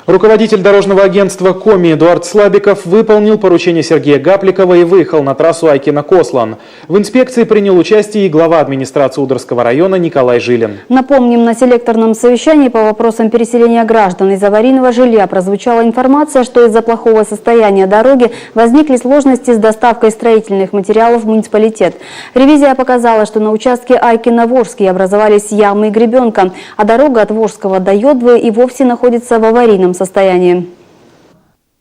Руководитель дорожного агентства «Коми» Эдуард Слабиков выполнил поручение Сергея Гапликова и выехал на трассу Айкино-Кослан. В инспекции принял участие и глава администрации Удырского района Николай Жилин. Напомним, на селекторном совещании по вопросам переселения граждан из аварийного жилья прозвучала информация, что из-за плохого состояния дороги возникли сложности с доставкой строительных материалов в муниципалитет. Ревизия показала, что на участке Айкино-Волжский образовались ямы и гребенка, а дорога от Волжского до Йодвы и вовсе находится в аварийном состоянии.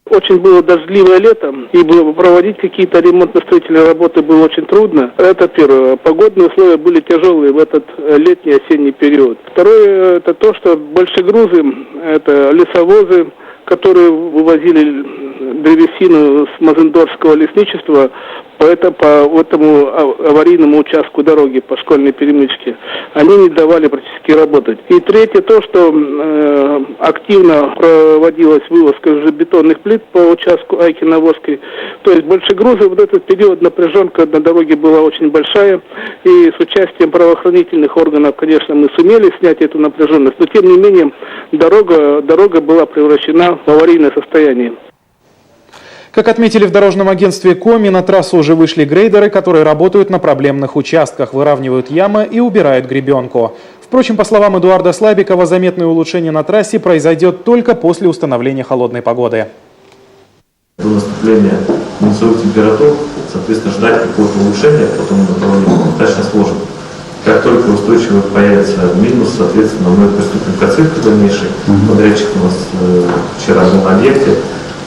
Очень было дождливое лето, и проводить какие-то ремонтно-строительные работы было очень трудно. Это первое. Погодные условия были тяжелые в этот летний осенний период. Второе, это то, что большегрузы, это лесовозы, которые вывозили древесину с Мазындорского лесничества по этому аварийному участку дороги по школьной перемычке, они не давали практически работать. И третье, то, что активно проводилась вывозка железобетонных плит по участку Айкино-Волжской. То есть большегрузы, в этот период напряженка на дороге была очень большая, и с участием правоохранительных органов, конечно, мы сумели снять эту напряженность, но тем не менее дорога была превращена в аварийное состояние. Как отметили в дорожном агентстве «Коми», на трассу уже вышли грейдеры, которые работают на проблемных участках, выравнивают ямы и убирают гребенку. Впрочем, по словам Эдуарда Слабикова, заметное улучшение на трассе произойдет только после установления холодной погоды. До наступления минусовых температур, соответственно, ждать какого-то улучшения по тому направлению достаточно сложно. Как только устойчиво появится минус, соответственно, мы приступим к оценке дальнейшей. Подрядчик у нас вчера был на объекте.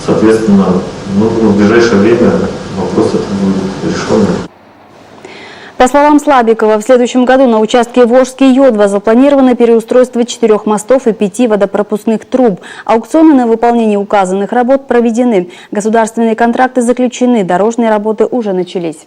Соответственно, в ближайшее время вопрос этот будет решен. По словам Слабикова, в следующем году на участке Волжский-Йодва запланировано переустройство 4 мостов и 5 водопропускных труб. Аукционы на выполнение указанных работ проведены. Государственные контракты заключены, дорожные работы уже начались.